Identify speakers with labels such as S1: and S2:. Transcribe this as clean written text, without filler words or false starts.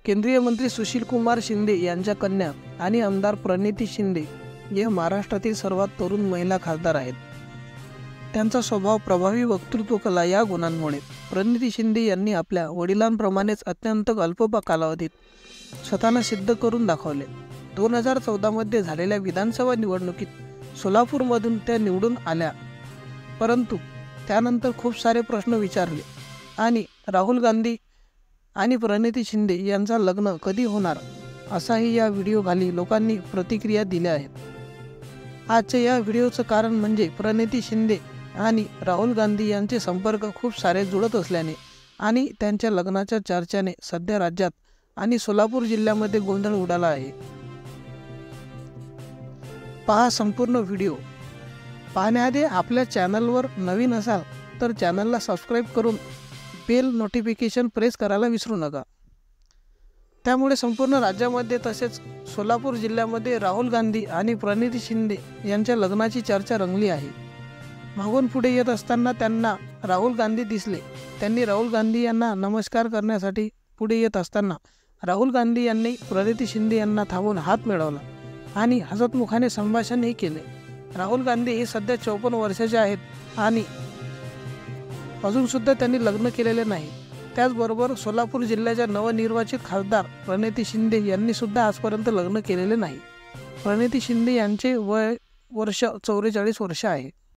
S1: केंद्रीय मंत्री सुशीलकुमार शिंदे यांच्या कन्या आणि आमदार प्रणिती शिंदे या महाराष्ट्रातील सर्वात तरुण महिला खासदार आहेत। त्यांचा स्वभाव, प्रभावी वक्तृत्व कला या गुणांमुळे प्रणिती शिंदे यांनी आपल्या वडिलांप्रमाणेच अत्यंत अल्प कालावधीत स्वतःला सिद्ध करून दाखवले। 2014 मध्ये झालेल्या विधानसभा निवडणुकीत सोलापूरमधून त्या निवडून आल्या, परंतु त्यानंतर खूप सारे प्रश्न विचारले आणि राहुल गांधी आणि प्रणिती शिंदे यांचं लग्न कधी होणार असाही या व्हिडिओखाली लोकांनी प्रतिक्रिया दिल्या आहेत। आजच्या या व्हिडिओचं कारण म्हणजे प्रणिती शिंदे आणि राहुल गांधी यांचे संपर्क खूप सारे जुळत असल्याने आणि त्यांच्या लग्नाच्या चर्चेने सध्या राज्यात आणि सोलापूर जिल्ह्यामध्ये गोंधळ उडाला आहे। पहा संपूर्ण व्हिडिओ। पाहण्याआधी आपल्या चॅनलवर नवीन असाल तर चॅनलला सबस्क्राईब करून बेल नोटिफिकेशन प्रेस करायला विसरू नका। त्यामुळे संपूर्ण राज्यामध्ये तसेच सोलापूर जिल्ह्यामध्ये राहुल गांधी आणि प्रणिती शिंदे यांच्या लग्नाची चर्चा रंगली आहे। मागून पुढे येत असताना त्यांना राहुल गांधी दिसले। त्यांनी राहुल गांधी यांना नमस्कार करण्यासाठी पुढे येत असताना राहुल गांधी यांनी प्रणिती शिंदे यांना थांबवून हात मिळवला आणि हसतमुखाने संभाषणही केले। राहुल गांधी हे सध्या 54 वर्षाचे आहेत आणि अजून सुद्धा त्यांनी लग्न केलेले नाही। त्याचबरोबर सोलापूर जिल्ह्याच्या नवनिर्वाचित खासदार प्रणिती शिंदे यांनी सुद्धा आजपर्यंत लग्न केलेले नाही। प्रणिती शिंदे यांचे वय वर्ष 44 वर्ष आहे।